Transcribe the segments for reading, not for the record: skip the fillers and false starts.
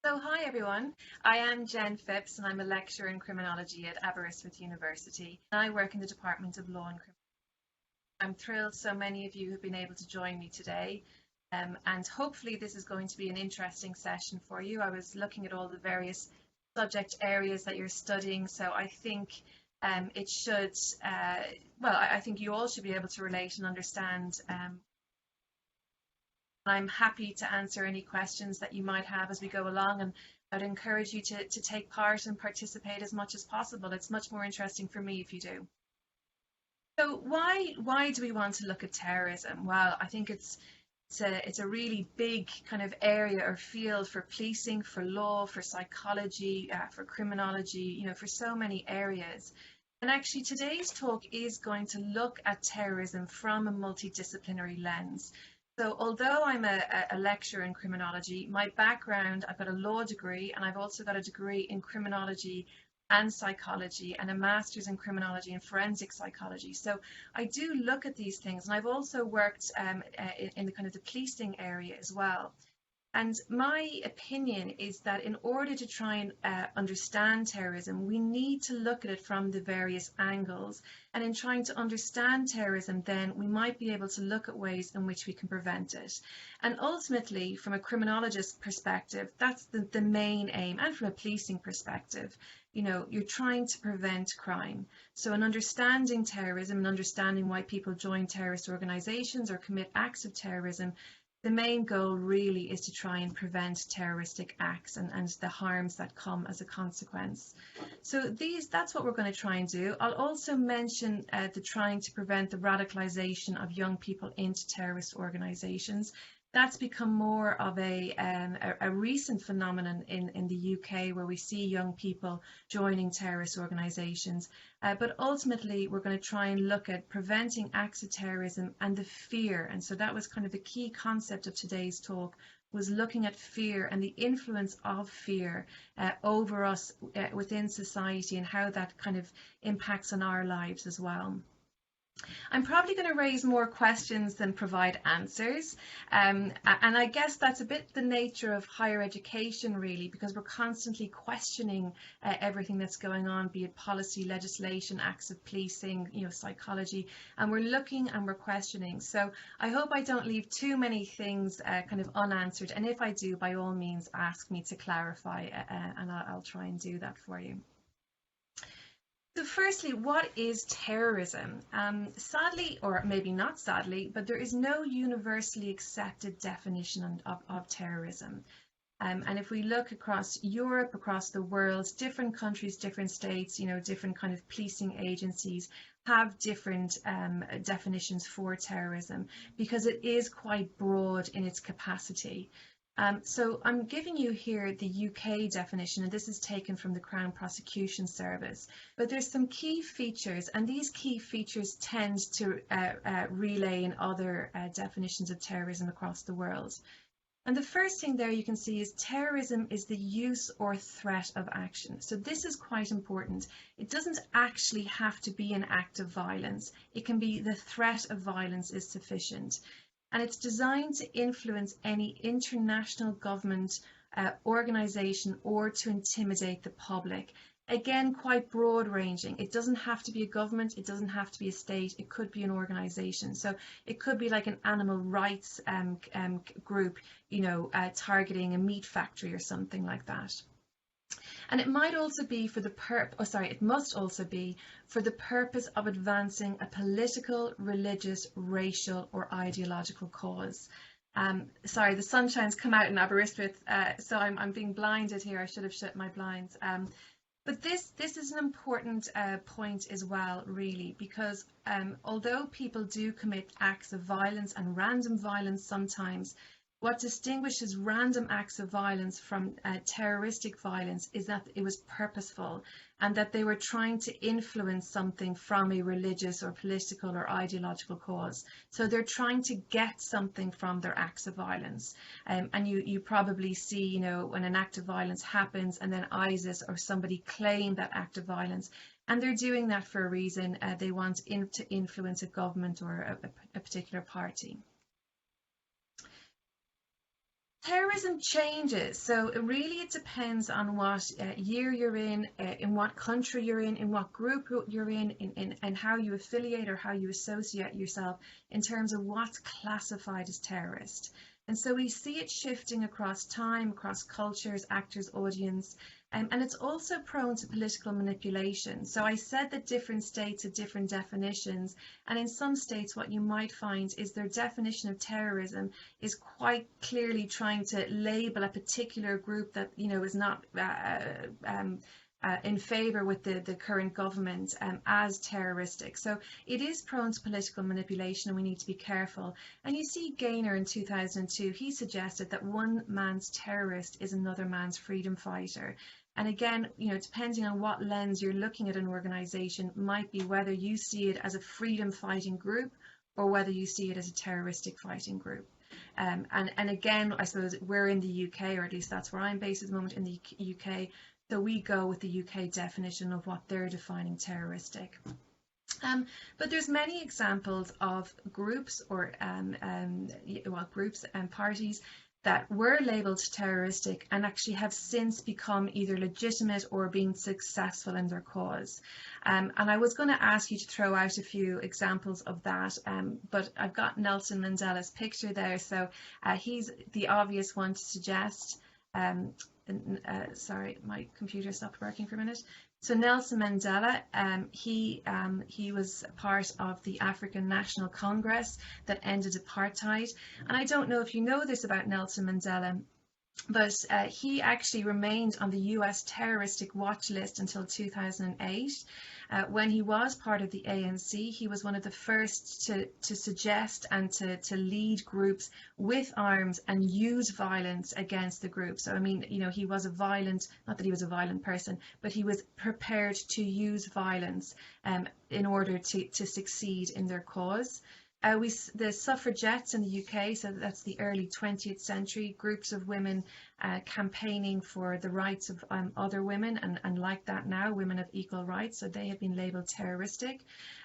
So hi everyone, I am Jen Phipps and I'm a lecturer in criminology at Aberystwyth University. I work in the Department of Law and Criminology. I'm thrilled so many of you have been able to join me today, and hopefully this is going to be an interesting session for you. I was looking at all the various subject areas that you're studying, so I think it should, I think you all should be able to relate and understand. I'm happy to answer any questions that you might have as we go along, and I'd encourage you to take part and participate as much as possible. It's much more interesting for me if you do. So why do we want to look at terrorism? Well, I think it's a really big kind of area or field for policing, for law, for psychology, for criminology, for so many areas. And actually today's talk is going to look at terrorism from a multidisciplinary lens. So although I'm a lecturer in criminology, my background, I've got a law degree and I've also got a degree in criminology and psychology and a master's in criminology and forensic psychology. So I do look at these things, and I've also worked in the kind of the policing area as well. And my opinion is that in order to try and understand terrorism, we need to look at it from the various angles. And in trying to understand terrorism, then we might be able to look at ways in which we can prevent it. And ultimately, from a criminologist perspective, that's the main aim. And from a policing perspective, you're trying to prevent crime. So in understanding terrorism and understanding why people join terrorist organizations or commit acts of terrorism, the main goal really is to try and prevent terroristic acts and the harms that come as a consequence. So that's what we're going to try and do. I'll also mention the trying to prevent the radicalization of young people into terrorist organizations. That's become more of a recent phenomenon in the UK, where we see young people joining terrorist organizations. But ultimately, we're going to try and look at preventing acts of terrorism and the fear. And so that was kind of the key concept of today's talk, was looking at fear and the influence of fear over us within society and how that kind of impacts on our lives as well. I'm probably going to raise more questions than provide answers, and I guess that's a bit the nature of higher education, really, because we're constantly questioning everything that's going on, be it policy, legislation, acts of policing, psychology, and we're looking and we're questioning. So I hope I don't leave too many things kind of unanswered, and if I do, by all means ask me to clarify, and I'll try and do that for you. So firstly, what is terrorism? Sadly, or maybe not sadly, but there is no universally accepted definition of terrorism. And if we look across Europe, across the world, different countries, different states, different kind of policing agencies have different definitions for terrorism, because it is quite broad in its capacity. So I'm giving you here the UK definition, and this is taken from the Crown Prosecution Service. But there's some key features, and these key features tend to relay in other definitions of terrorism across the world. And the first thing there you can see is terrorism is the use or threat of action. So this is quite important. It doesn't actually have to be an act of violence. It can be the threat of violence is sufficient. And it's designed to influence any international government, organisation, or to intimidate the public. Again, quite broad ranging. It doesn't have to be a government, it doesn't have to be a state, it could be an organisation. So it could be like an animal rights group, targeting a meat factory or something like that. And it might also be for the it must also be for the purpose of advancing a political, religious, racial, or ideological cause. Sorry, the sunshine's come out in Aberystwyth, so I'm being blinded here. I should have shut my blinds. But this is an important point as well, really, because although people do commit acts of violence and random violence sometimes, what distinguishes random acts of violence from terroristic violence is that it was purposeful and that they were trying to influence something from a religious or political or ideological cause. So they're trying to get something from their acts of violence. And you probably see, when an act of violence happens and then ISIS or somebody claim that act of violence, and they're doing that for a reason. They want to influence a government or a particular party. Terrorism changes, so it depends on what year you're in what country you're in what group you're in, and how you affiliate or how you associate yourself in terms of what's classified as terrorist. And so we see it shifting across time, across cultures, actors, audience, and it's also prone to political manipulation. So I said that different states have different definitions, and in some states what you might find is their definition of terrorism is quite clearly trying to label a particular group that, you know, is not in favour with the current government as terroristic. So it is prone to political manipulation, and we need to be careful. And you see Gaynor in 2002, he suggested that one man's terrorist is another man's freedom fighter. And again, you know, depending on what lens you're looking at an organisation, might be whether you see it as a freedom fighting group or whether you see it as a terroristic fighting group. And again, I suppose we're in the UK, or at least that's where I'm based at the moment, in the UK. So we go with the UK definition of what they're defining terroristic. But there's many examples of groups or groups and parties that were labelled terroristic and actually have since become either legitimate or being successful in their cause. And I was going to ask you to throw out a few examples of that, but I've got Nelson Mandela's picture there, so he's the obvious one to suggest. Sorry, my computer stopped working for a minute. So Nelson Mandela, he was part of the African National Congress that ended apartheid. And I don't know if you know this about Nelson Mandela, but he actually remained on the US terroristic watch list until 2008. When he was part of the ANC, he was one of the first to suggest and to lead groups with arms and use violence against the group. So, I mean, you know, he was not that he was a violent person, but he was prepared to use violence in order to succeed in their cause. The suffragettes in the UK, so that's the early 20th century, groups of women campaigning for the rights of other women, and like that now, women have equal rights, so they have been labelled terroristic.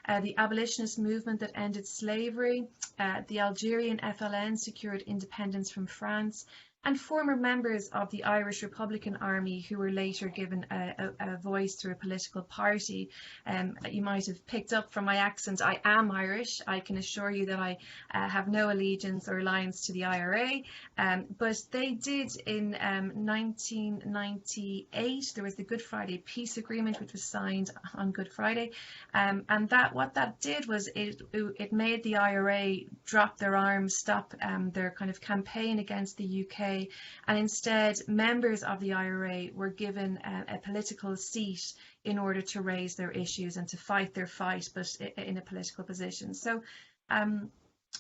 The abolitionist movement that ended slavery, the Algerian FLN secured independence from France, and former members of the Irish Republican Army who were later given a voice through a political party. You might have picked up from my accent, I am Irish. I can assure you that I have no allegiance or alliance to the IRA, but they did in 1998, there was the Good Friday Peace Agreement, which was signed on Good Friday, and what that did was it made the IRA drop their arms, stop their kind of campaign against the UK, and instead members of the IRA were given a political seat in order to raise their issues and to fight their fight, but in a political position. So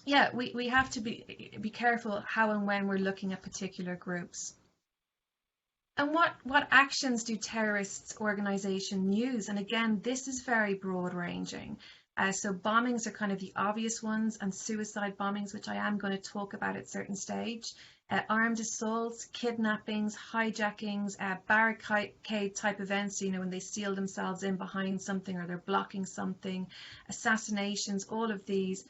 yeah, we have to be careful how and when we're looking at particular groups. And what actions do terrorist organizations use? And again, this is very broad ranging. So bombings are kind of the obvious ones, and suicide bombings, which I am going to talk about at a certain stage. Armed assaults, kidnappings, hijackings, barricade type events, you know, when they seal themselves in behind something or they're blocking something, assassinations, all of these,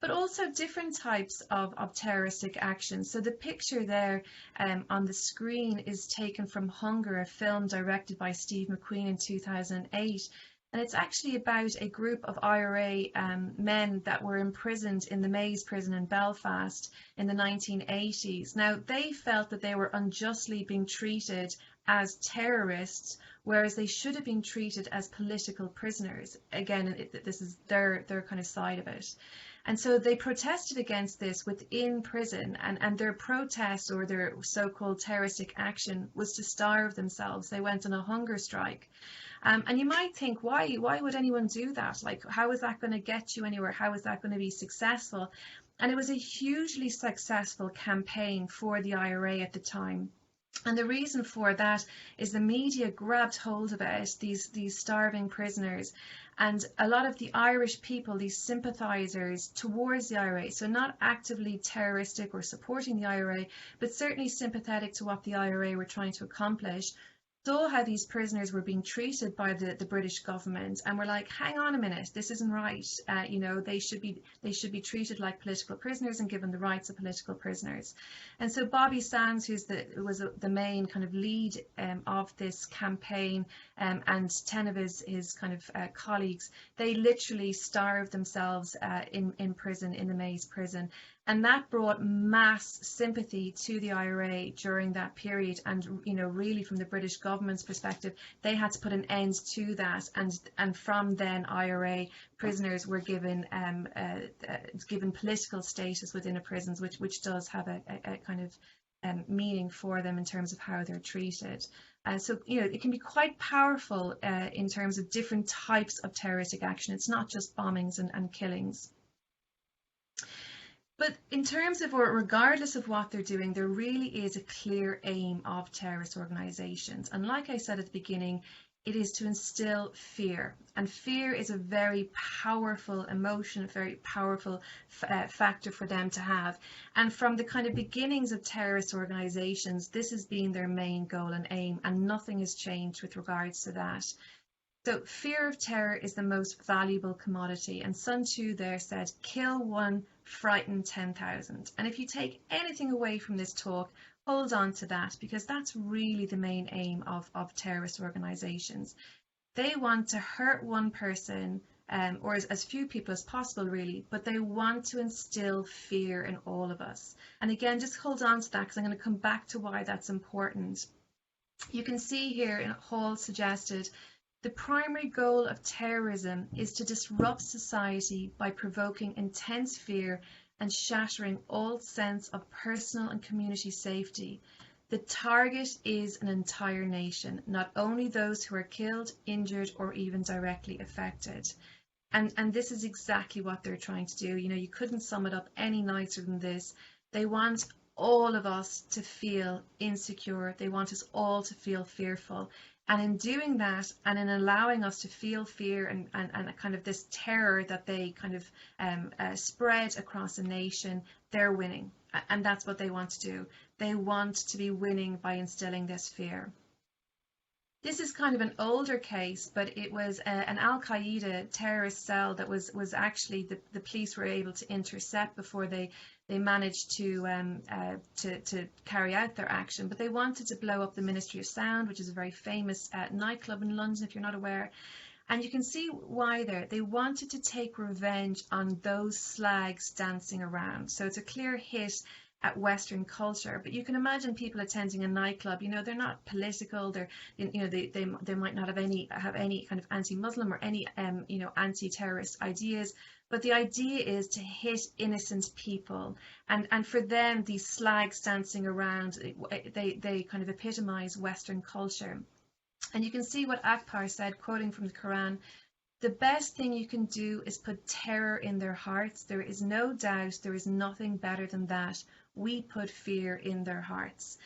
but also different types of terroristic actions. So the picture there on the screen is taken from Hunger, a film directed by Steve McQueen in 2008. And it's actually about a group of IRA men that were imprisoned in the Maze prison in Belfast in the 1980s. Now, they felt that they were unjustly being treated as terrorists, whereas they should have been treated as political prisoners. Again, this is their kind of side of it. And so they protested against this within prison, and their protest, or their so-called terroristic action, was to starve themselves. They went on a hunger strike. And you might think, why would anyone do that? Like, how is that going to get you anywhere? How is that going to be successful? And it was a hugely successful campaign for the IRA at the time. And the reason for that is the media grabbed hold of it, these starving prisoners, and a lot of the Irish people, these sympathisers towards the IRA, so not actively terroristic or supporting the IRA, but certainly sympathetic to what the IRA were trying to accomplish, saw how these prisoners were being treated by the British government, and were like, hang on a minute, this isn't right. They should be treated like political prisoners and given the rights of political prisoners. And so Bobby Sands, who's the main kind of lead of this campaign, and 10 of his kind of colleagues, they literally starved themselves in prison, in the Maze prison. And that brought mass sympathy to the IRA during that period. And, really from the British government's perspective, they had to put an end to that. And from then, IRA prisoners were given political status within the prisons, which does have a kind of meaning for them in terms of how they're treated. So, it can be quite powerful in terms of different types of terroristic action. It's not just bombings and killings. But in terms of, or regardless of what they're doing, there really is a clear aim of terrorist organizations. And like I said at the beginning, it is to instill fear. And fear is a very powerful emotion, a very powerful factor for them to have. And from the kind of beginnings of terrorist organizations, this has been their main goal and aim, and nothing has changed with regards to that. So fear of terror is the most valuable commodity. And Sun Tzu there said, kill one, frighten 10,000. And if you take anything away from this talk, hold on to that, because that's really the main aim of terrorist organizations. They want to hurt one person, or as few people as possible really, but they want to instill fear in all of us. And again, just hold on to that, because I'm going to come back to why that's important. You can see here in Hall suggested, the primary goal of terrorism is to disrupt society by provoking intense fear and shattering all sense of personal and community safety. The target is an entire nation, not only those who are killed, injured, or even directly affected. And this is exactly what they're trying to do. You couldn't sum it up any nicer than this. They want all of us to feel insecure. They want us all to feel fearful. And in doing that, and in allowing us to feel fear and kind of this terror that they kind of spread across a nation, they're winning. And that's what they want to do. They want to be winning by instilling this fear. This is kind of an older case, but it was an Al-Qaeda terrorist cell that was actually the police were able to intercept before they managed to carry out their action. But they wanted to blow up the Ministry of Sound, which is a very famous nightclub in London, if you're not aware. And you can see why there. They wanted to take revenge on those slags dancing around. So it's a clear hit at Western culture. But you can imagine people attending a nightclub, they're not political, they might not have any kind of anti-Muslim or any anti-terrorist ideas. But the idea is to hit innocent people, and for them, these slags dancing around, they kind of epitomize Western culture. And you can see what Akbar said, quoting from the Quran: the best thing you can do is put terror in their hearts. There is no doubt there is nothing better than that. We put fear in their hearts.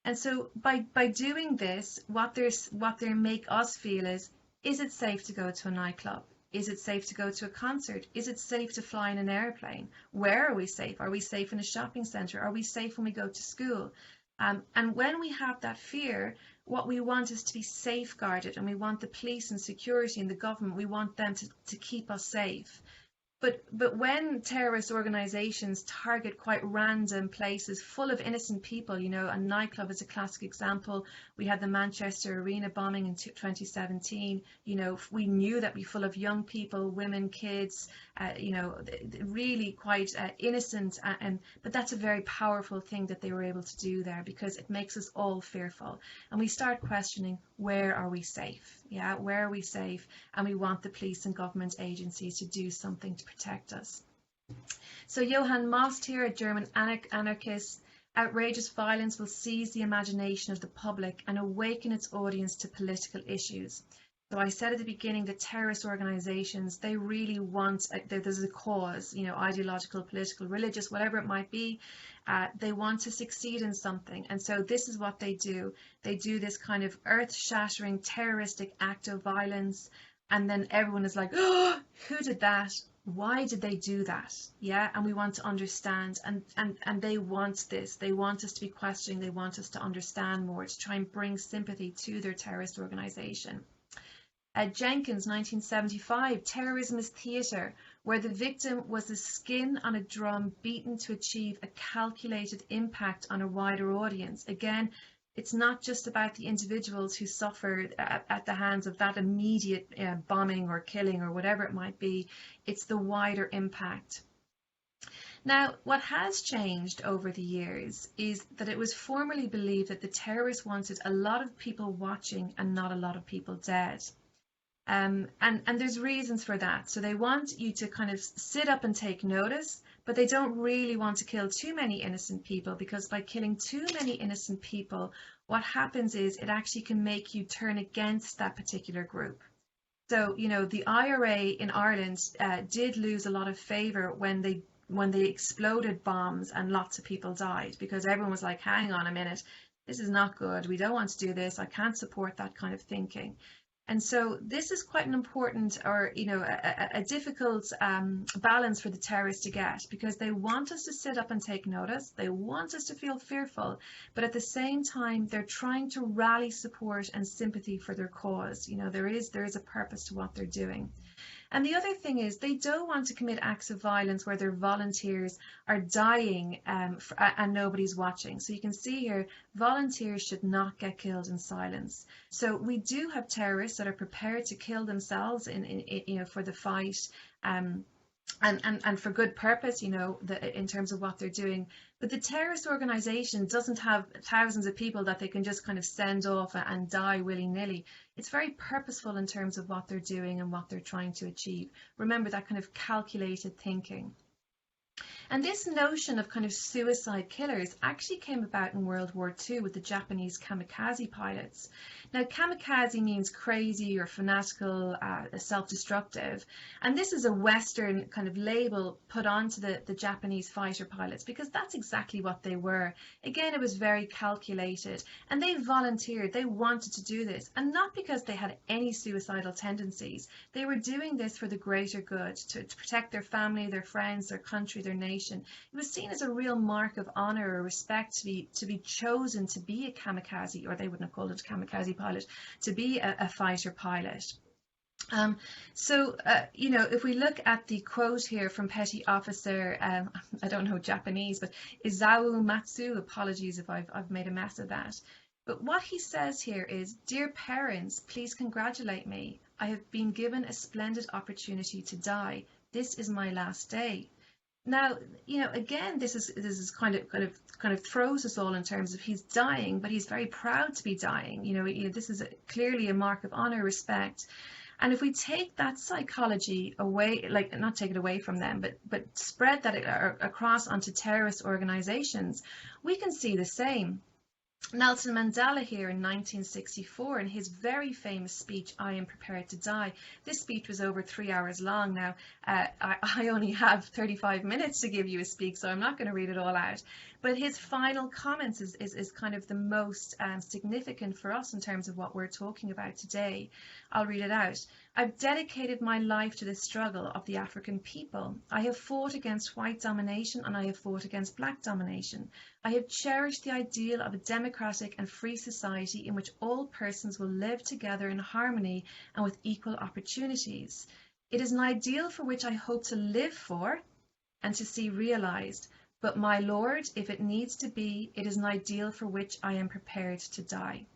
And so by doing this, what they make us feel is it safe to go to a nightclub? Is it safe to go to a concert? Is it safe to fly in an airplane? Where are we safe? Are we safe in a shopping centre? Are we safe when we go to school? And when we have that fear, what we want is to be safeguarded, and we want the police and security and the government, we want them to keep us safe. But when terrorist organizations target quite random places full of innocent people, a nightclub is a classic example. We had the Manchester Arena bombing in 2017. We knew that we full of young people, women, kids, really quite innocent. But that's a very powerful thing that they were able to do there, because it makes us all fearful. And we start questioning, where are we safe? Yeah, where are we safe? And we want the police and government agencies to do something to protect us. So Johann Most here, a German anarchist: outrageous violence will seize the imagination of the public and awaken its audience to political issues. So I said at the beginning that terrorist organizations, they really want, there's a cause, ideological, political, religious, whatever it might be. They want to succeed in something. And so this is what they do. They do this kind of earth-shattering terroristic act of violence. And then everyone is like, oh, who did that? why did they do that? Yeah, and we want to understand, and they want this. They want us to be questioning. They want us to understand more, to try and bring sympathy to their terrorist organization. Jenkins, 1975, Terrorism is Theatre, where the victim was the skin on a drum beaten to achieve a calculated impact on a wider audience. Again, it's not just about the individuals who suffered at the hands of that immediate bombing or killing or whatever it might be. It's the wider impact. Now, what has changed over the years is that it was formerly believed that the terrorists wanted a lot of people watching and not a lot of people dead. And there's reasons for that. So they want you to kind of sit up and take notice, but they don't really want to kill too many innocent people, because by killing too many innocent people, what happens is it actually can make you turn against that particular group. So, you know, the IRA in Ireland did lose a lot of favour when they exploded bombs and lots of people died, because everyone was like, hang on a minute, this is not good. We don't want to do this. I can't support that kind of thinking. And so this is quite an important, or a difficult balance for the terrorists to get, because they want us to sit up and take notice. They want us to feel fearful, but at the same time, they're trying to rally support and sympathy for their cause. You know, there is a purpose to what they're doing. And the other thing is, they don't want to commit acts of violence where their volunteers are dying and nobody's watching. So you can see here, volunteers should not get killed in silence. So we do have terrorists that are prepared to kill themselves for the fight. And for good purpose, in terms of what they're doing. But the terrorist organization doesn't have thousands of people that they can just kind of send off and die willy-nilly. It's very purposeful in terms of what they're doing and what they're trying to achieve. Remember that kind of calculated thinking. And this notion of kind of suicide killers actually came about in World War II with the Japanese kamikaze pilots. Now, kamikaze means crazy or fanatical, self-destructive. And this is a Western kind of label put onto the Japanese fighter pilots, because that's exactly what they were. Again, it was very calculated, and they volunteered. They wanted to do this, and not because they had any suicidal tendencies. They were doing this for the greater good, to protect their family, their friends, their country, their nation. It was seen as a real mark of honor or respect to be chosen to be a kamikaze, or they wouldn't have called it a kamikaze pilot, to be a fighter pilot. If we look at the quote here from Petty Officer, I don't know Japanese, but Izao Matsu, apologies if I've made a mess of that. But what he says here is, "Dear parents, please congratulate me. I have been given a splendid opportunity to die. This is my last day." Now, again, this is kind of throws us all in terms of he's dying, but he's very proud to be dying. This is clearly a mark of honor, respect. And if we take that psychology away, like not take it away from them, but spread that across onto terrorist organizations, we can see the same. Nelson Mandela here in 1964, in his very famous speech, "I am prepared to die." This speech was over 3 hours long. Now, I only have 35 minutes to give you a speak, so I'm not going to read it all out. But his final comments is kind of the most significant for us in terms of what we're talking about today. I'll read it out. "I've dedicated my life to the struggle of the African people. I have fought against white domination, and I have fought against black domination. I have cherished the ideal of a democratic and free society in which all persons will live together in harmony and with equal opportunities. It is an ideal for which I hope to live for and to see realized. But my Lord, if it needs to be, it is an ideal for which I am prepared to die."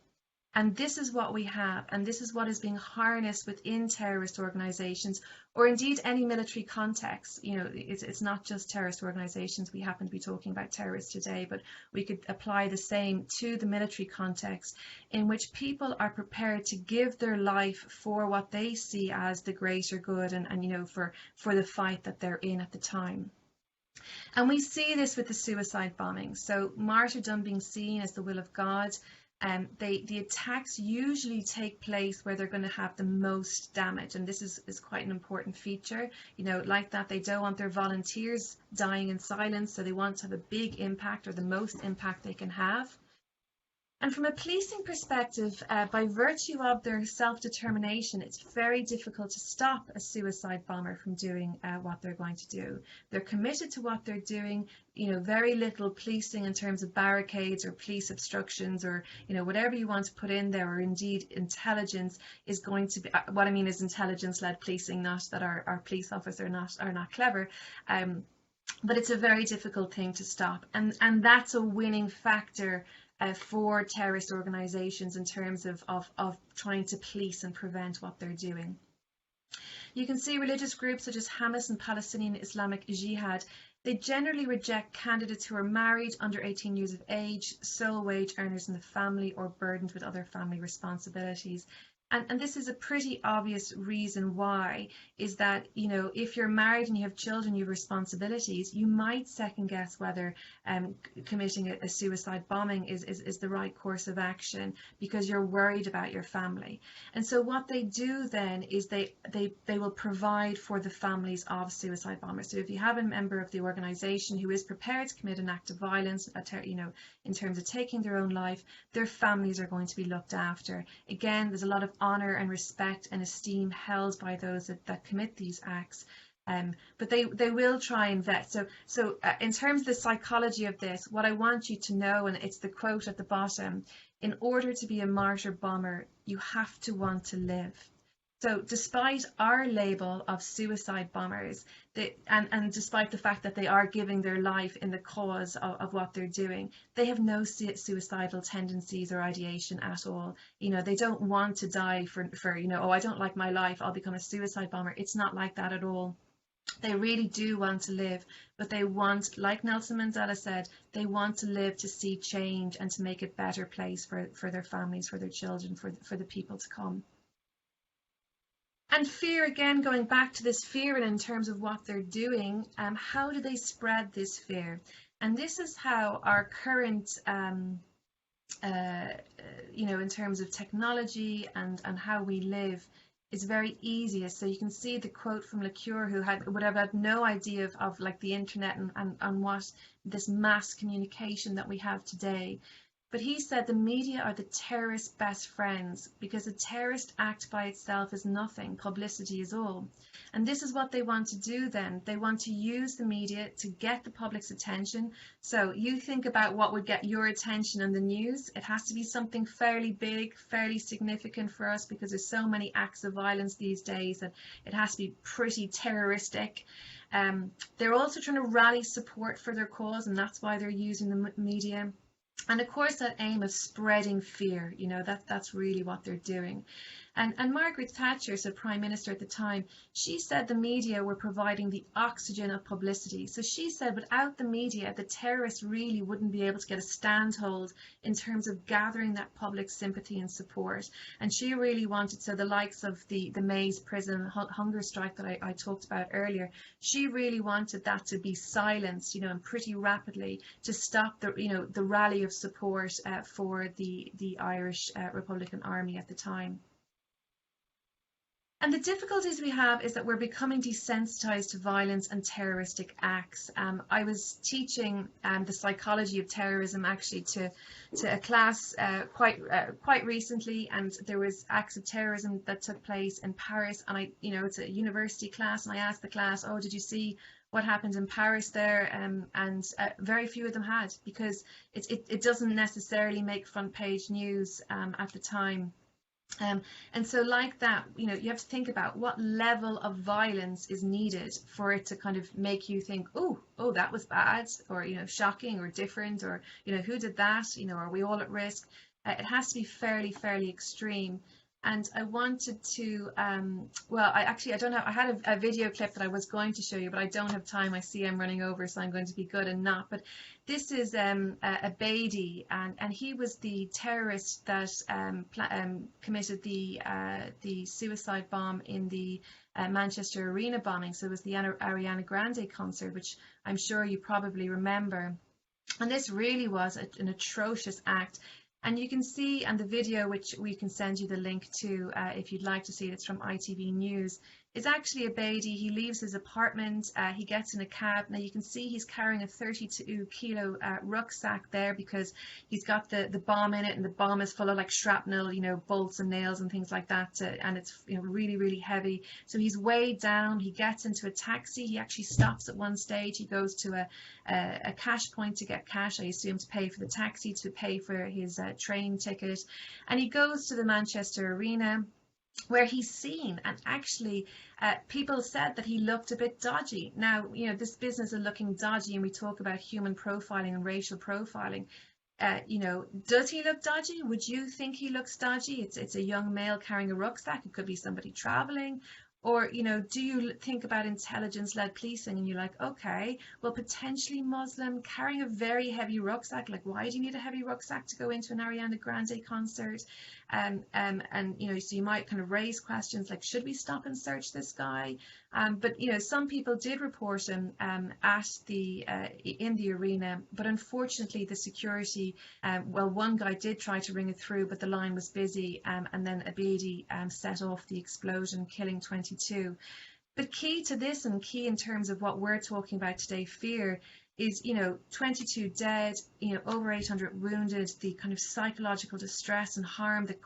And this is what we have, and this is what is being harnessed within terrorist organizations, or indeed any military context. It's not just terrorist organizations. We happen to be talking about terrorists today, but we could apply the same to the military context, in which people are prepared to give their life for what they see as the greater good, and for the fight that they're in at the time. And we see this with the suicide bombing. So martyrdom being seen as the will of God. The attacks usually take place where they're going to have the most damage, and this is quite an important feature. Like that, they don't want their volunteers dying in silence, so they want to have a big impact, or the most impact they can have. And from a policing perspective, by virtue of their self-determination, it's very difficult to stop a suicide bomber from doing what they're going to do. They're committed to what they're doing. Very little policing in terms of barricades or police obstructions or, whatever you want to put in there, or indeed intelligence is going to be, what I mean is intelligence-led policing, not that our police officers are not clever. But it's a very difficult thing to stop. And that's a winning factor for terrorist organizations in terms of trying to police and prevent what they're doing. You can see religious groups such as Hamas and Palestinian Islamic Jihad, they generally reject candidates who are married, under 18 years of age, sole wage earners in the family, or burdened with other family responsibilities. And this is a pretty obvious reason why, is that, if you're married and you have children, you have responsibilities, you might second guess whether committing a suicide bombing is the right course of action, because you're worried about your family. And so what they do then is they will provide for the families of suicide bombers. So if you have a member of the organization who is prepared to commit an act of violence, in terms of taking their own life, their families are going to be looked after. Again, there's a lot of honor and respect and esteem held by those that commit these acts, but they will try and vet. So in terms of the psychology of this, what I want you to know, and it's the quote at the bottom: in order to be a martyr bomber, you have to want to live. So despite our label of suicide bombers, and despite the fact that they are giving their life in the cause of what they're doing, they have no suicidal tendencies or ideation at all. They don't want to die for oh, I don't like my life, I'll become a suicide bomber. It's not like that at all. They really do want to live, but they want, like Nelson Mandela said, they want to live to see change and to make a better place for their families, for their children, for the people to come. And fear, again, going back to this fear and in terms of what they're doing, how do they spread this fear? And this is how our current, in terms of technology and how we live, is very easy. So you can see the quote from LeCure, who would have had no idea of like the internet and what this mass communication that we have today. But he said the media are the terrorist's best friends, because a terrorist act by itself is nothing, publicity is all. And this is what they want to do then. They want to use the media to get the public's attention. So you think about what would get your attention in the news. It has to be something fairly big, fairly significant for us, because there's so many acts of violence these days that it has to be pretty terroristic. They're also trying to rally support for their cause, and that's why they're using the media. And of course, that aim of spreading fear, that's really what they're doing. And Margaret Thatcher, so Prime Minister at the time, she said the media were providing the oxygen of publicity. So she said without the media, the terrorists really wouldn't be able to get a standhold in terms of gathering that public sympathy and support. And she really wanted, so the likes of the Maze prison hunger strike that I talked about earlier, she really wanted that to be silenced, and pretty rapidly, to stop the rally of support for the Irish Republican Army at the time. And the difficulties we have is that we're becoming desensitized to violence and terroristic acts. I was teaching the psychology of terrorism actually to a class quite recently, and there was acts of terrorism that took place in Paris, and it's a university class, and I asked the class, oh, did you see what happened in Paris there? And very few of them had, because it doesn't necessarily make front page news at the time. And so like that, you have to think about what level of violence is needed for it to kind of make you think, oh, that was bad, or, shocking or different, or, who did that? Are we all at risk? It has to be fairly extreme. And I wanted to, I don't know, I had a video clip that I was going to show you, but I don't have time. I see I'm running over, so I'm going to be good and not. But this is a Beatty, and he was the terrorist that committed the suicide bomb in the Manchester Arena bombing. So it was the Ariana Grande concert, which I'm sure you probably remember. And this really was an atrocious act. And you can see on the video, which we can send you the link to if you'd like to see it, it's from ITV News, is actually Abedi. He leaves his apartment, he gets in a cab. Now you can see he's carrying a 32-kilo rucksack there because he's got the bomb in it, and the bomb is full of like shrapnel, bolts and nails and things like that, and it's really, really heavy. So he's weighed down. He gets into a taxi. He actually stops at one stage. He goes to a cash point to get cash, I assume, to pay for the taxi, to pay for his train ticket, and he goes to the Manchester Arena, where he's seen, and actually people said that he looked a bit dodgy. Now, this business of looking dodgy, and we talk about human profiling and racial profiling, does he look dodgy? Would you think he looks dodgy? It's a young male carrying a rucksack. It could be somebody traveling. Or, do you think about intelligence-led policing and you're like, okay, well, potentially Muslim, carrying a very heavy rucksack, like why do you need a heavy rucksack to go into an Ariana Grande concert? And so you might kind of raise questions like, should we stop and search this guy? But some people did report him at in the arena, but unfortunately the security, one guy did try to ring it through, but the line was busy, and then Abedi set off the explosion, killing 22. But key to this, and key in terms of what we're talking about today, fear, is 22 dead, over 800 wounded, the kind of psychological distress and harm that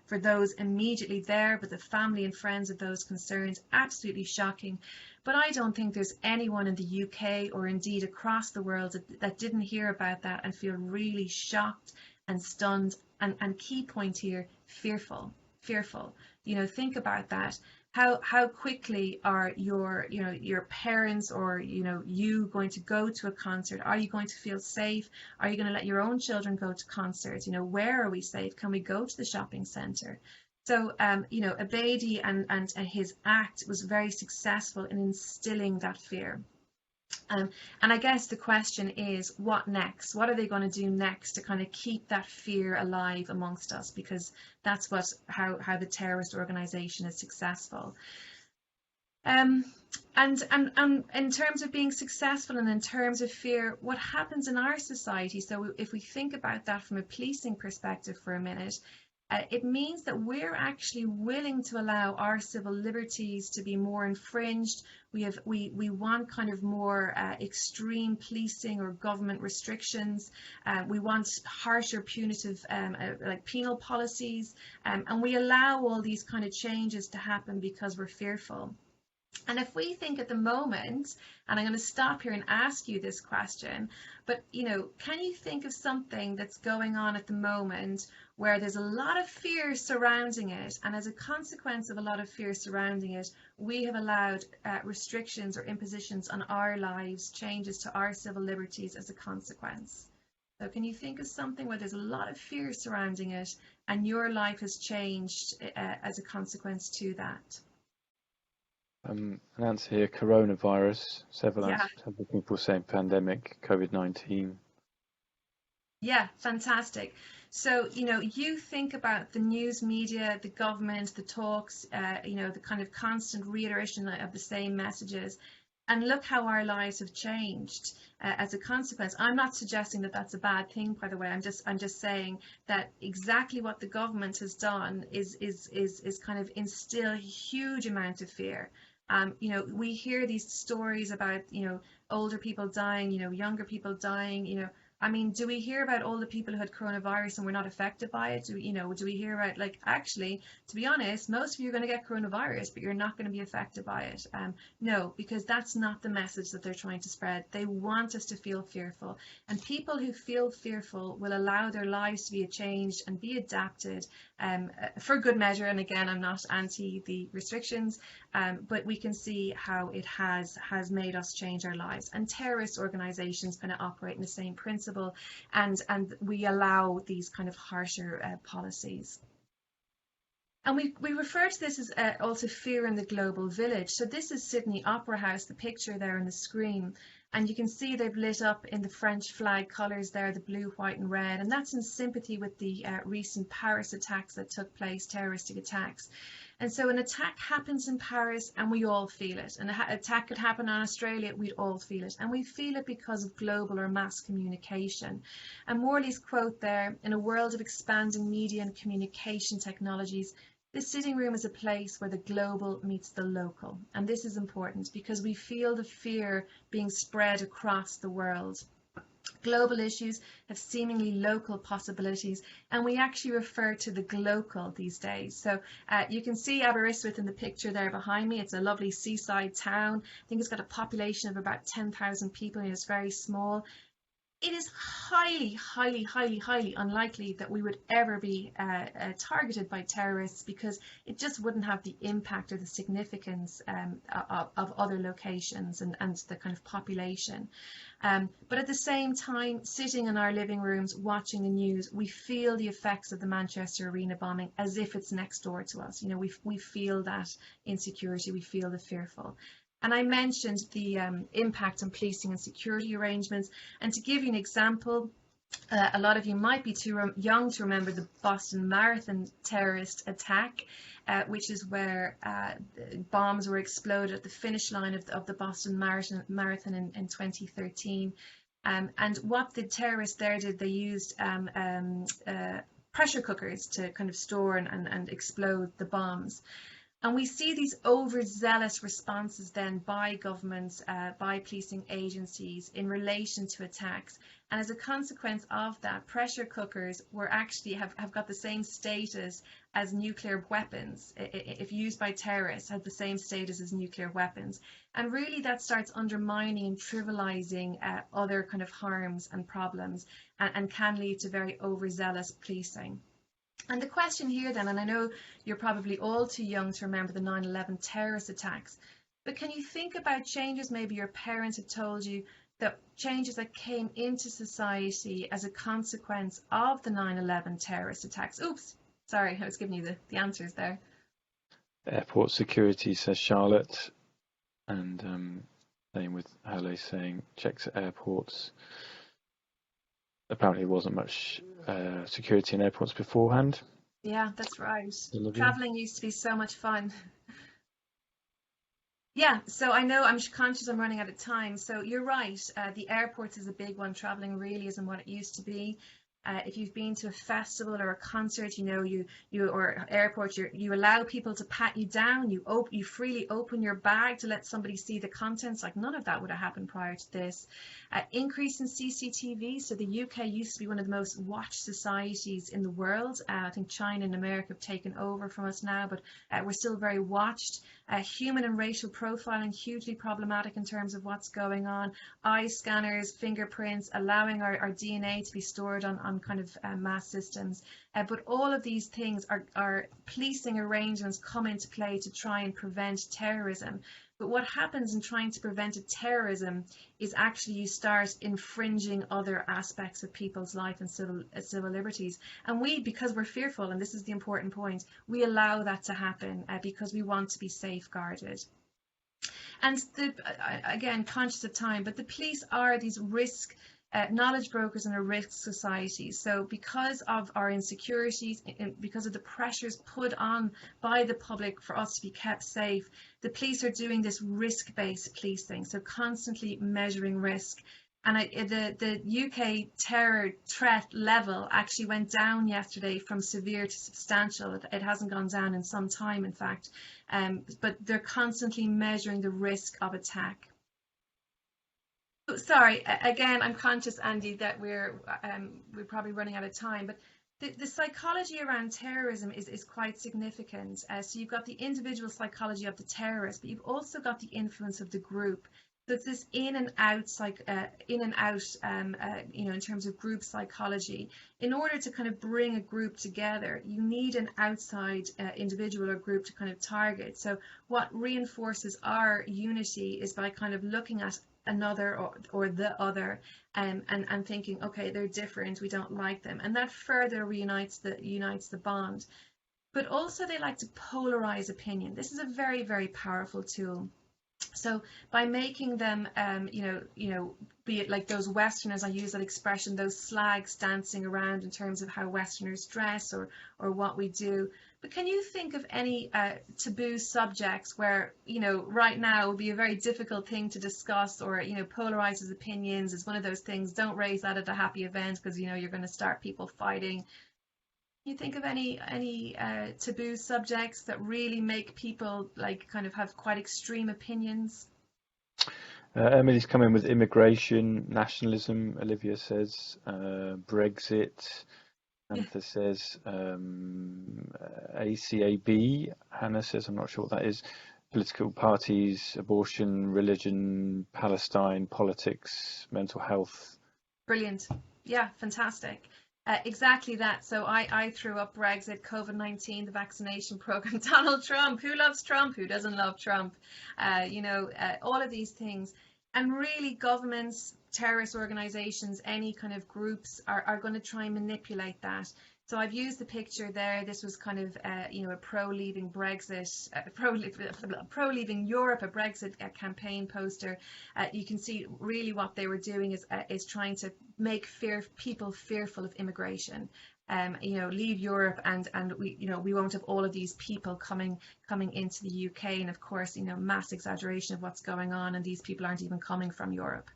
for those immediately there, but the family and friends of those concerned, absolutely shocking. But I don't think there's anyone in the UK or indeed across the world that didn't hear about that and feel really shocked and stunned, and key point here, fearful. Think about that. How quickly are your parents or you going to go to a concert? Are you going to feel safe? Are you going to let your own children go to concerts? Where are we safe? Can we go to the shopping centre? So Abedi and his act was very successful in instilling that fear. And I guess the question is, what next? What are they going to do next to kind of keep that fear alive amongst us? Because that's how the terrorist organization is successful. And in terms of being successful and in terms of fear, what happens in our society? So if we think about that from a policing perspective for a minute, it means that we're actually willing to allow our civil liberties to be more infringed. We want kind of more extreme policing or government restrictions. We want harsher punitive like penal policies, and we allow all these kind of changes to happen because we're fearful. And if we think at the moment, and I'm going to stop here and ask you this question, but can you think of something that's going on at the moment where there's a lot of fear surrounding it, and as a consequence of a lot of fear surrounding it, we have allowed restrictions or impositions on our lives, changes to our civil liberties as a consequence? So can you think of something where there's a lot of fear surrounding it and your life has changed as a consequence to that? An answer here, coronavirus. Several people saying pandemic, COVID-19. Yeah, fantastic. So, you think about the news media, the government, the talks, the kind of constant reiteration of the same messages, and look how our lives have changed as a consequence. I'm not suggesting that that's a bad thing, by the way. I'm just saying that exactly what the government has done is kind of instill a huge amount of fear. We hear these stories about, older people dying, younger people dying, do we hear about all the people who had coronavirus and were not affected by it? Do we hear about, actually, to be honest, most of you are going to get coronavirus, but you're not going to be affected by it? No, because that's not the message that they're trying to spread. They want us to feel fearful. And people who feel fearful will allow their lives to be changed and be adapted for good measure. And again, I'm not anti the restrictions, but we can see how it has made us change our lives. And terrorist organizations kind of operate in the same principle. And we allow these kind of harsher policies. And we refer to this as also fear in the global village. So this is Sydney Opera House, the picture there on the screen. And you can see they've lit up in the French flag colours there, the blue, white and red. And that's in sympathy with the recent Paris attacks that took place, terroristic attacks. And so an attack happens in Paris and we all feel it. An attack could happen on Australia, we'd all feel it. And we feel it because of global or mass communication. And Morley's quote there, in a world of expanding media and communication technologies, The sitting room is a place where the global meets the local. And this is important because we feel the fear being spread across the world. Global issues have seemingly local possibilities, and we actually refer to the glocal these days. So you can see Aberystwyth in the picture there behind me. It's a lovely seaside town. I think it's got a population of about 10,000 people, and it's very small. It is highly, highly, highly, highly unlikely that we would ever be targeted by terrorists, because it just wouldn't have the impact or the significance of other locations and the kind of population. But at the same time, sitting in our living rooms watching the news, we feel the effects of the Manchester Arena bombing as if it's next door to us. You know, we feel that insecurity, we feel the fearful. And I mentioned the impact on policing and security arrangements. And to give you an example, a lot of you might be too young to remember the Boston Marathon terrorist attack, which is where bombs were exploded at the finish line of the Boston Marathon in 2013. And what the terrorists there did, they used pressure cookers to kind of store and explode the bombs. And we see these overzealous responses then by governments, by policing agencies in relation to attacks. And as a consequence of that, pressure cookers were actually have got the same status as nuclear weapons. If used by terrorists, have the same status as nuclear weapons. And really that starts undermining and trivializing other kind of harms and problems, and can lead to very overzealous policing. And the question here then, and I know you're probably all too young to remember the 9/11 terrorist attacks, but can you think about changes maybe your parents had told you, that changes that came into society as a consequence of the 9/11 terrorist attacks? Oops, sorry, I was giving you the answers there. Airport security, says Charlotte, and same with Halle saying checks at airports. Apparently, there wasn't much security in airports beforehand. Yeah, that's right. Traveling used to be so much fun. Yeah, so I know I'm conscious I'm running out of time. So you're right. The airports is a big one. Traveling really isn't what it used to be. If you've been to a festival or a concert, you know, you or airport, you allow people to pat you down. You freely open your bag to let somebody see the contents. Like, none of that would have happened prior to this. Increase in CCTV. So the UK used to be one of the most watched societies in the world. I think China and America have taken over from us now, but we're still very watched. Human and racial profiling, hugely problematic in terms of what's going on. Eye scanners, fingerprints, allowing our DNA to be stored on kind of mass systems. But all of these things are policing arrangements come into play to try and prevent terrorism. But what happens in trying to prevent a terrorism is actually you start infringing other aspects of people's life and civil liberties. And we, because we're fearful, and this is the important point, we allow that to happen because we want to be safeguarded. And again, conscious of time, but the police are these knowledge brokers in a risk society. So because of our insecurities, because of the pressures put on by the public for us to be kept safe, the police are doing this risk-based policing, so constantly measuring risk. And the UK terror threat level actually went down yesterday from severe to substantial. It hasn't gone down in some time, in fact, but they're constantly measuring the risk of attack. Sorry, again, I'm conscious, Andy, that we're probably running out of time, but the psychology around terrorism is quite significant. So you've got the individual psychology of the terrorist, but you've also got the influence of the group. So it's this in and out, you know, in terms of group psychology. In order to kind of bring a group together, you need an outside individual or group to kind of target. So what reinforces our unity is by kind of looking at another or the other and thinking, okay, they're different, we don't like them, and that further unites the bond. But also they like to polarize opinion. This is a very, very powerful tool. So by making them, you know, be it like those Westerners, I use that expression, those slags dancing around in terms of how Westerners dress or what we do. But can you think of any taboo subjects where, you know, right now would be a very difficult thing to discuss, or, you know, polarizes opinions is one of those things, don't raise that at a happy event because, you know, you're going to start people fighting. You think of any taboo subjects that really make people like kind of have quite extreme opinions? Emily's coming with immigration, nationalism, Olivia says, Brexit. Yeah. Antha says ACAB. Hannah says, I'm not sure what that is. Political parties, abortion, religion, Palestine, politics, mental health. Brilliant. Yeah, fantastic. Exactly that. So I threw up Brexit, COVID-19, the vaccination program, Donald Trump. Who loves Trump? Who doesn't love Trump? All of these things. And really, governments, terrorist organizations, any kind of groups are going to try and manipulate that. So I've used the picture there. This was kind of, a pro-leaving Brexit, pro-leaving Europe, a Brexit campaign poster. You can see really what they were doing is trying to make people fearful of immigration. Leave Europe and we won't have all of these people coming into the UK. And of course, mass exaggeration of what's going on, and these people aren't even coming from Europe.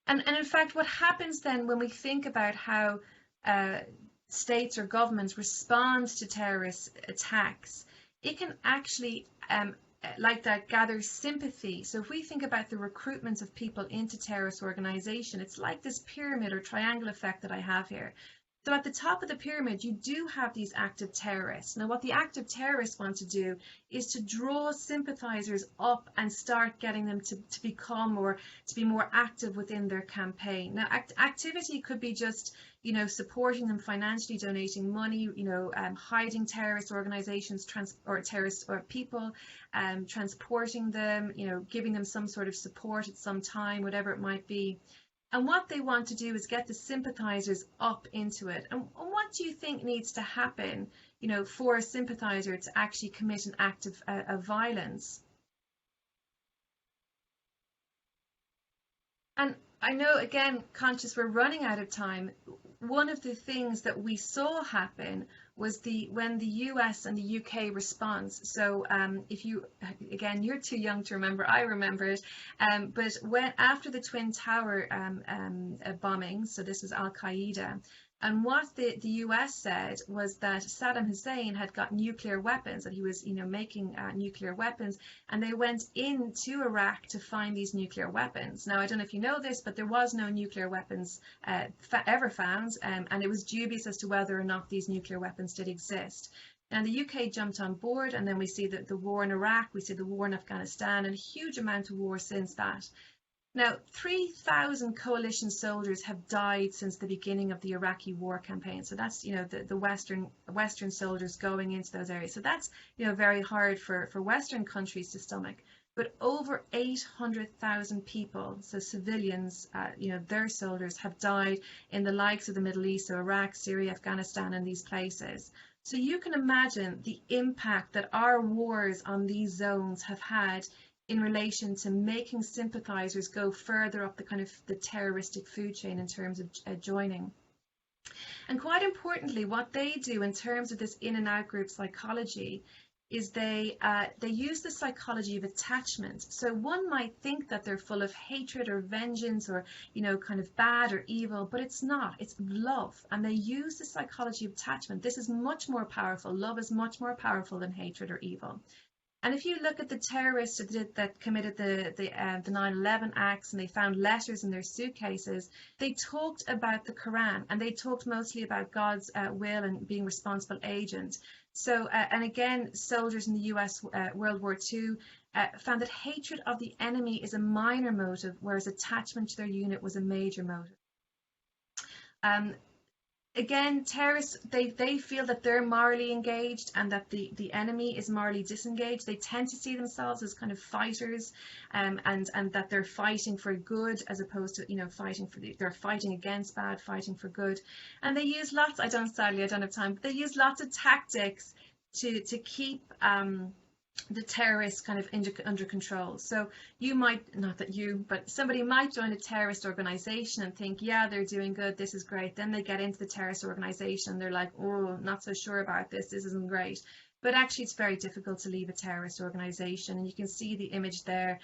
And in fact, what happens then when we think about how states or governments respond to terrorist attacks, it can actually, like that, gather sympathy. So if we think about the recruitment of people into terrorist organization, it's like this pyramid or triangle effect that I have here. So at the top of the pyramid, you do have these active terrorists. Now, what the active terrorists want to do is to draw sympathizers up and start getting them to become or to be more active within their campaign. Now, activity could be just, supporting them financially, donating money, hiding terrorist organizations or terrorist or people, transporting them, giving them some sort of support at some time, whatever it might be. And what they want to do is get the sympathizers up into it. And what do you think needs to happen, for a sympathizer to actually commit an act of violence? And I know, again, conscious we're running out of time. One of the things that we saw happen was when the US and the UK response. So if you, again, you're too young to remember, I remember it, but after the Twin Tower bombing, so this was Al-Qaeda, and what the US said was that Saddam Hussein had got nuclear weapons, that he was, making nuclear weapons, and they went into Iraq to find these nuclear weapons. Now, I don't know if you know this, but there was no nuclear weapons ever found, and it was dubious as to whether or not these nuclear weapons did exist. And the UK jumped on board, and then we see the war in Iraq, we see the war in Afghanistan, and a huge amount of war since that. Now, 3,000 coalition soldiers have died since the beginning of the Iraqi war campaign. So that's, the Western soldiers going into those areas. So that's, very hard for Western countries to stomach. But over 800,000 people, so civilians, their soldiers have died in the likes of the Middle East, so Iraq, Syria, Afghanistan, and these places. So you can imagine the impact that our wars on these zones have had in relation to making sympathizers go further up the kind of the terroristic food chain in terms of joining. And quite importantly, what they do in terms of this in and out group psychology is they use the psychology of attachment. So one might think that they're full of hatred or vengeance or, kind of bad or evil, but it's not. It's love. And they use the psychology of attachment. This is much more powerful. Love is much more powerful than hatred or evil. And if you look at the terrorists that committed the 9/11 acts, and they found letters in their suitcases, they talked about the Quran, and they talked mostly about God's will and being responsible agent. So, and again, soldiers in the US World War II found that hatred of the enemy is a minor motive, whereas attachment to their unit was a major motive. Again, terrorists, they feel that they're morally engaged and that the enemy is morally disengaged. They tend to see themselves as kind of fighters, and that they're fighting for good as opposed to, they're fighting against bad, fighting for good. And they use sadly I don't have time, but they use lots of tactics to keep the terrorists kind of under control. So you might, not that you, but somebody might join a terrorist organization and think, yeah, they're doing good, this is great. Then they get into the terrorist organization, they're like, oh, not so sure about this isn't great. But actually it's very difficult to leave a terrorist organisation, and you can see the image there.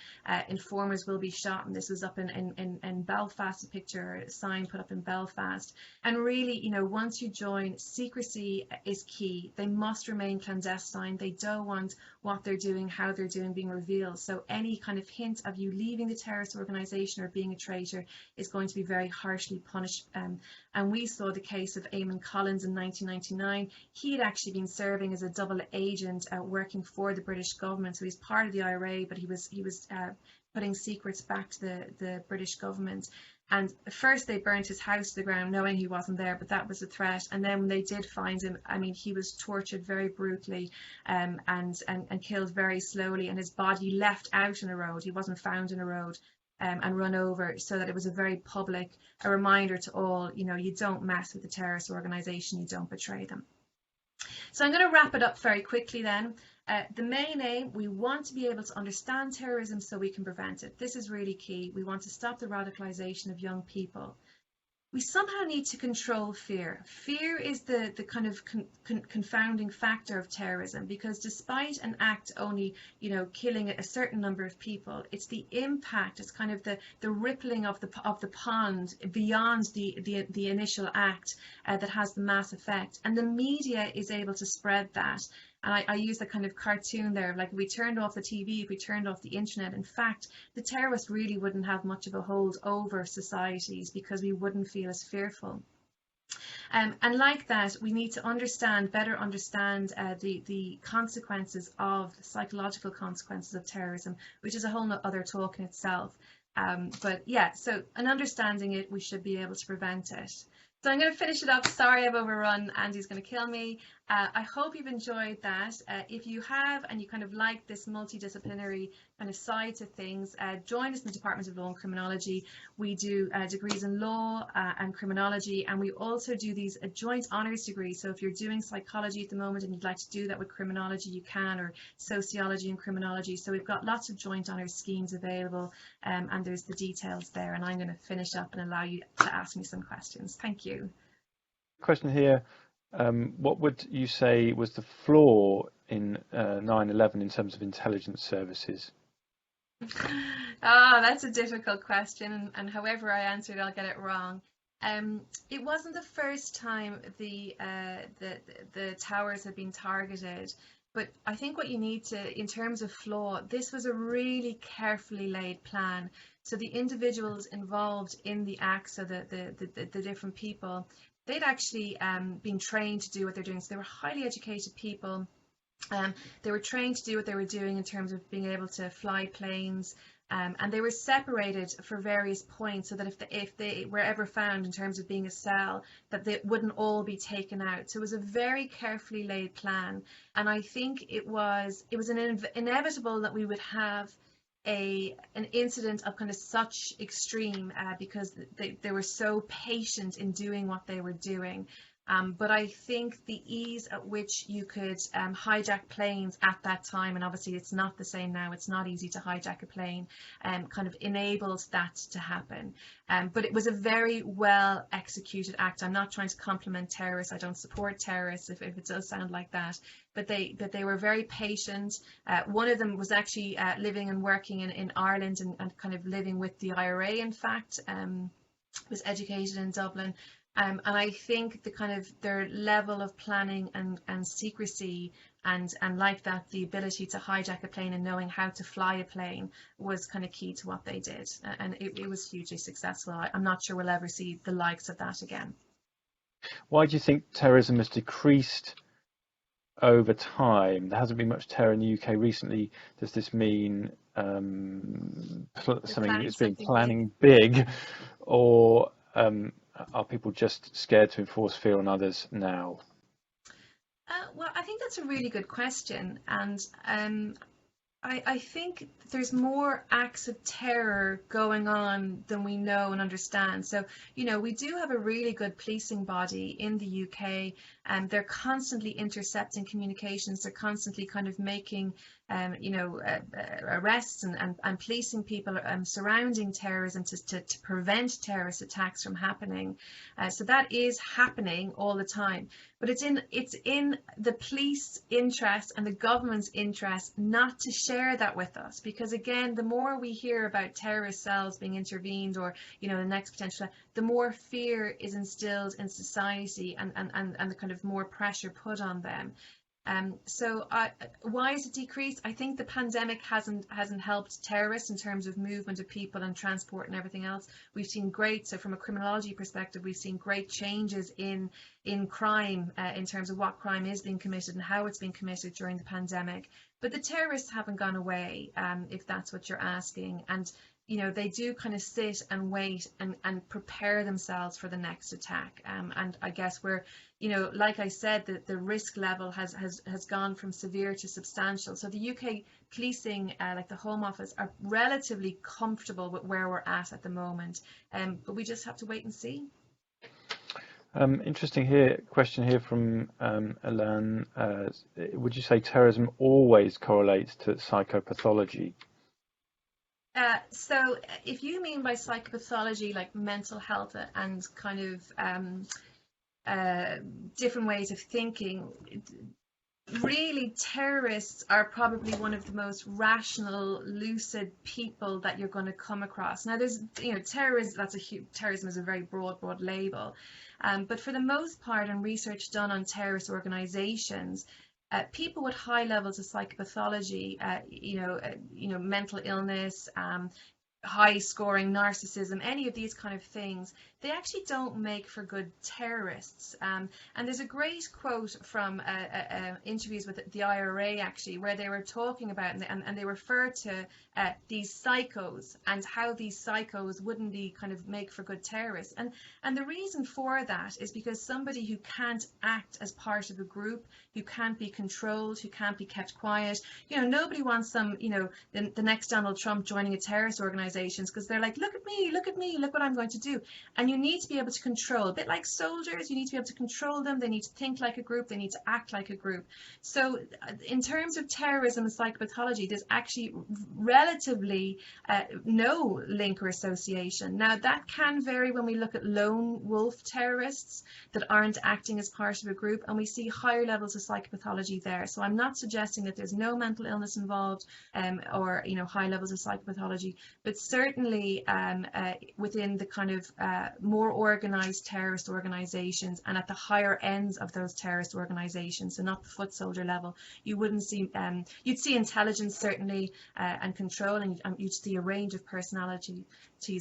Informers will be shot, and this was up in Belfast, a picture, a sign put up in Belfast. And really, you know, once you join, secrecy is key. They must remain clandestine. They don't want what they're doing, how they're doing being revealed. So any kind of hint of you leaving the terrorist organisation or being a traitor is going to be very harshly punished. And we saw the case of Eamon Collins in 1999. He had actually been serving as a double agent working for the British government. So he's part of the IRA, but he was putting secrets back to the British government. And at first they burnt his house to the ground knowing he wasn't there, but that was a threat. And then when they did find him, I mean, he was tortured very brutally and killed very slowly, and his body left out in a road. He wasn't found in a road and run over, so that it was a very public, a reminder to all, you know, you don't mess with the terrorist organisation, you don't betray them. So I'm going to wrap it up very quickly then. The main aim, we want to be able to understand terrorism so we can prevent it. This is really key. We want to stop the radicalisation of young people. We somehow need to control fear. Fear is the kind of confounding factor of terrorism, because despite an act only, you know, killing a certain number of people, it's the impact, it's kind of the rippling of the pond beyond the initial act that has the mass effect. And the media is able to spread that. And I use that kind of cartoon there, like if we turned off the TV, if we turned off the internet, in fact, the terrorists really wouldn't have much of a hold over societies, because we wouldn't feel as fearful. And like that, we need to better understand the consequences of the psychological consequences of terrorism, which is a whole other talk in itself. But yeah, so in understanding it, we should be able to prevent it. So I'm going to finish it up. Sorry, I've overrun. Andy's going to kill me. I hope you've enjoyed that. If you have, and you kind of like this multidisciplinary kind of side to things, join us in the Department of Law and Criminology. We do degrees in law and criminology, and we also do these joint honours degrees. So if you're doing psychology at the moment and you'd like to do that with criminology, you can, or sociology and criminology. So we've got lots of joint honours schemes available, and there's the details there. And I'm going to finish up and allow you to ask me some questions. Thank you. Question here. What would you say was the flaw in 9/11 in terms of intelligence services? Oh, that's a difficult question, and however I answer it, I'll get it wrong. It wasn't the first time the towers had been targeted, but I think what you need to, in terms of flaw, this was a really carefully laid plan. So the individuals involved in the act, so the different people, they'd actually been trained to do what they're doing. So they were highly educated people. They were trained to do what they were doing in terms of being able to fly planes, and they were separated for various points, so that if they were ever found in terms of being a cell, that they wouldn't all be taken out. So it was a very carefully laid plan, and I think it was inevitable that we would have an incident of kind of such extreme, because they were so patient in doing what they were doing. But I think the ease at which you could hijack planes at that time, and obviously it's not the same now, it's not easy to hijack a plane, kind of enabled that to happen. But it was a very well executed act. I'm not trying to compliment terrorists. I don't support terrorists if it does sound like that. But they were very patient. One of them was actually living and working in Ireland, and kind of living with the IRA, in fact, was educated in Dublin. And I think the kind of their level of planning and secrecy and like that, the ability to hijack a plane and knowing how to fly a plane was kind of key to what they did. And it was hugely successful. I'm not sure we'll ever see the likes of that again. Why do you think terrorism has decreased over time? There hasn't been much terror in the UK recently. Does this mean something that's been planning big, or are people just scared to enforce fear on others now? Well, I think that's a really good question, and I think there's more acts of terror going on than we know and understand. So, you know, we do have a really good policing body in the UK, and they're constantly intercepting communications. They're constantly kind of making arrests and policing people surrounding terrorism to prevent terrorist attacks from happening. So that is happening all the time. But it's in the police interest and the government's interest not to share that with us, because again, the more we hear about terrorist cells being intervened, or the next potential, the more fear is instilled in society, and the kind of more pressure put on them. Why is it decreased? I think the pandemic hasn't helped terrorists in terms of movement of people and transport and everything else. We've seen so from a criminology perspective, we've seen great changes in crime, in terms of what crime is being committed and how it's being committed during the pandemic. But the terrorists haven't gone away, if that's what you're asking. And they do kind of sit and wait and prepare themselves for the next attack. And I guess we're, like I said, the risk level has gone from severe to substantial. So the UK policing, like the Home Office, are relatively comfortable with where we're at the moment. But we just have to wait and see. Interesting question here from Elan. Would you say terrorism always correlates to psychopathology? So if you mean by psychopathology like mental health and kind of different ways of thinking, really terrorists are probably one of the most rational, lucid people that you're going to come across. Now there's, terrorism is a very broad label. But for the most part, in research done on terrorist organizations, people with high levels of psychopathology, mental illness, high scoring narcissism, any of these kind of things, they actually don't make for good terrorists. And there's a great quote from interviews with the IRA, actually, where they were talking about, and they refer to these psychos and how these psychos wouldn't be kind of make for good terrorists. And the reason for that is because somebody who can't act as part of a group, who can't be controlled, who can't be kept quiet, nobody wants the next Donald Trump joining a terrorist organizations, because they're like, look at me, look what I'm going to do. And you need to be able to control, a bit like soldiers, you need to be able to control them. They need to think like a group, they need to act like a group. So in terms of terrorism and psychopathology, there's actually relatively no link or association. Now that can vary when we look at lone wolf terrorists that aren't acting as part of a group, and we see higher levels of psychopathology there. So I'm not suggesting that there's no mental illness involved, or high levels of psychopathology, but certainly within the kind of more organized terrorist organizations, and at the higher ends of those terrorist organizations, so not the foot soldier level, you wouldn't see, you'd see intelligence certainly, and control, and you'd see a range of personalities,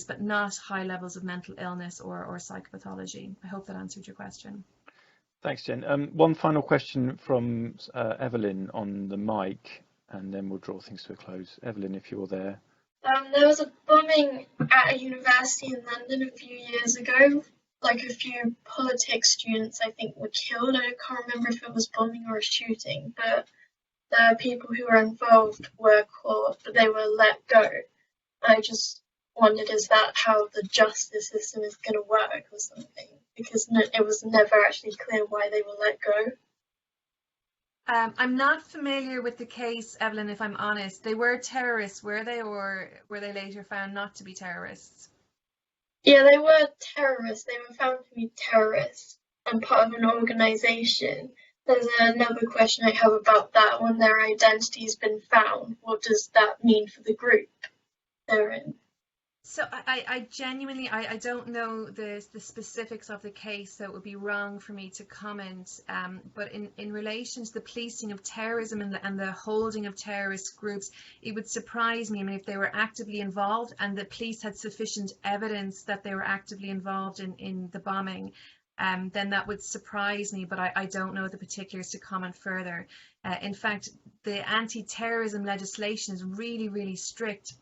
but not high levels of mental illness or psychopathology. I hope that answered your question. Thanks, Jen. One final question from Evelyn on the mic, and then we'll draw things to a close. Evelyn, if you're there. There was a bombing at a university in London a few years ago. Like a few politics students, I think, were killed. I can't remember if it was bombing or a shooting, but the people who were involved were caught, but they were let go. I just wondered, is that how the justice system is going to work or something? Because it was never actually clear why they were let go. I'm not familiar with the case, Evelyn, if I'm honest. They were terrorists, were they, or were they later found not to be terrorists? Yeah, they were terrorists. They were found to be terrorists and part of an organisation. There's another question I have about that. When their identity's been found, what does that mean for the group they're in? So I genuinely, I don't know the specifics of the case, so it would be wrong for me to comment. But in relation to the policing of terrorism and the holding of terrorist groups, it would surprise me. I mean, if they were actively involved and the police had sufficient evidence that they were actively involved in the bombing, then that would surprise me, but I don't know the particulars to comment further. In fact, the anti-terrorism legislation is really, really strict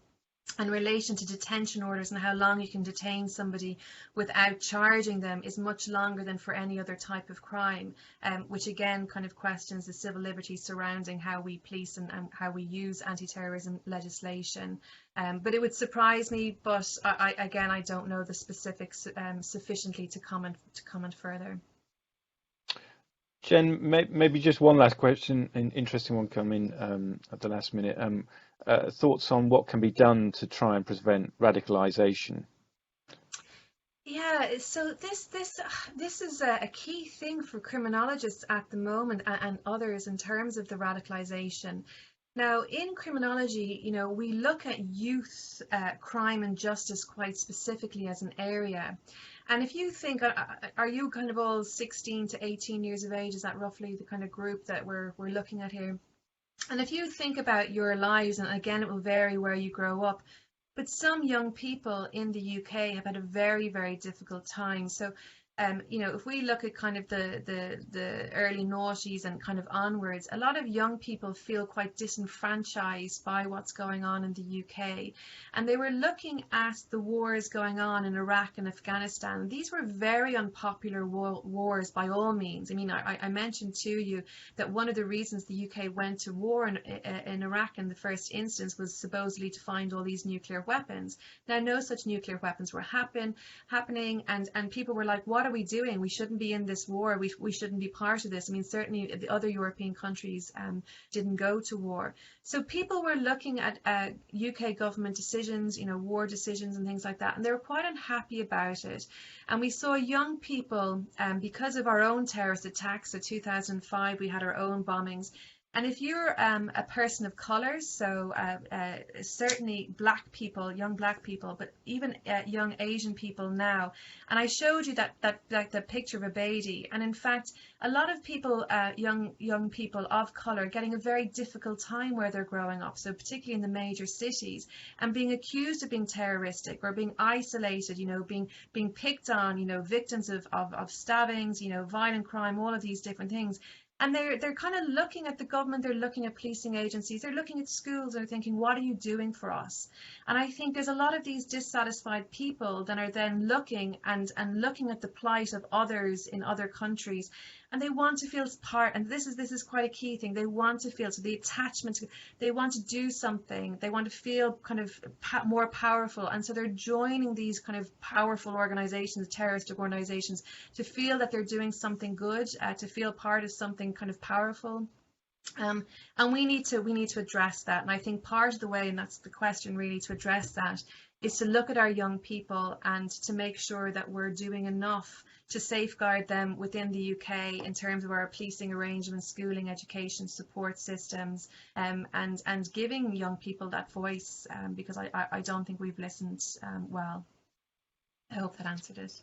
in relation to detention orders, and how long you can detain somebody without charging them is much longer than for any other type of crime, which again kind of questions the civil liberties surrounding how we police and how we use anti-terrorism legislation. But it would surprise me, but I don't know the specifics sufficiently to comment further. Jen, maybe just one last question, an interesting one coming at the last minute. Thoughts on what can be done to try and prevent radicalisation? Yeah, so this is a key thing for criminologists at the moment, and others, in terms of the radicalization. Now, in criminology, we look at youth crime and justice quite specifically as an area. And if you think, are you kind of all 16 to 18 years of age? Is that roughly the kind of group that we're looking at here? And if you think about your lives, and again, it will vary where you grow up, but some young people in the UK have had a very, very difficult time. So, if we look at kind of the early noughties and kind of onwards, a lot of young people feel quite disenfranchised by what's going on in the UK. And they were looking at the wars going on in Iraq and Afghanistan. These were very unpopular wars by all means. I mean, I mentioned to you that one of the reasons the UK went to war in Iraq in the first instance was supposedly to find all these nuclear weapons. Now, no such nuclear weapons were happening, and people were like, what are we doing? We shouldn't be in this war. We shouldn't be part of this. I mean, certainly the other European countries didn't go to war. So people were looking at UK government decisions, war decisions and things like that, and they were quite unhappy about it. And we saw young people, because of our own terrorist attacks. So 2005, we had our own bombings. And if you're a person of colour, so certainly black people, young black people, but even young Asian people now, and I showed you that picture of a baby, and in fact, a lot of people, young people of colour, getting a very difficult time where they're growing up. So particularly in the major cities, and being accused of being terroristic or being isolated, being picked on, victims of stabbings, violent crime, all of these different things. And they're kind of looking at the government, they're looking at policing agencies, they're looking at schools, they're thinking, what are you doing for us? And I think there's a lot of these dissatisfied people that are then looking and looking at the plight of others in other countries, and they want to feel part, and this is quite a key thing, they want to feel, so the attachment, they want to do something, they want to feel kind of more powerful, and so they're joining these kind of powerful organizations, terroristic organizations, to feel that they're doing something good, to feel part of something kind of powerful. And we need to address that, and I think part of the way, and that's the question really, to address that is to look at our young people and to make sure that we're doing enough to safeguard them within the UK in terms of our policing arrangements, schooling, education, support systems, and giving young people that voice, because I don't think we've listened well. I hope that answered it.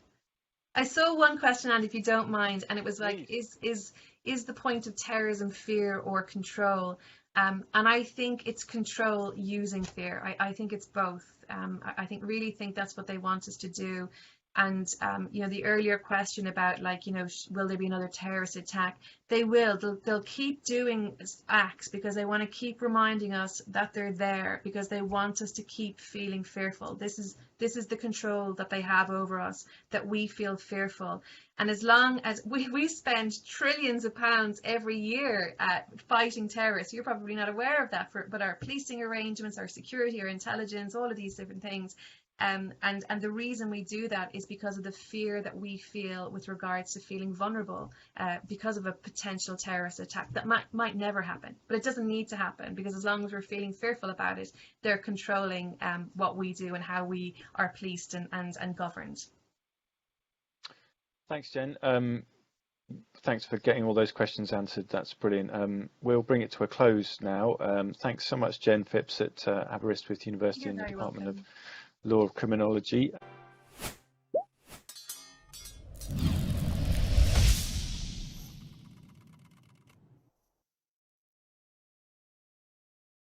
I saw one question, Andy, if you don't mind, and it was like, is the point of terrorism fear or control? And I think it's control using fear. I think it's both. I really think that's what they want us to do. And the earlier question about, like, will there be another terrorist attack? They will. They'll keep doing acts because they want to keep reminding us that they're there, because they want us to keep feeling fearful. This is the control that they have over us, that we feel fearful. And as long as we spend trillions of pounds every year fighting terrorists, you're probably not aware of that, but our policing arrangements, our security, our intelligence, all of these different things. And the reason we do that is because of the fear that we feel with regards to feeling vulnerable because of a potential terrorist attack that might never happen, but it doesn't need to happen, because as long as we're feeling fearful about it, they're controlling what we do and how we are policed and governed. Thanks, Jen. Thanks for getting all those questions answered. That's brilliant. We'll bring it to a close now. Thanks so much, Jen Phipps at Aberystwyth University in the Department of Law Criminology.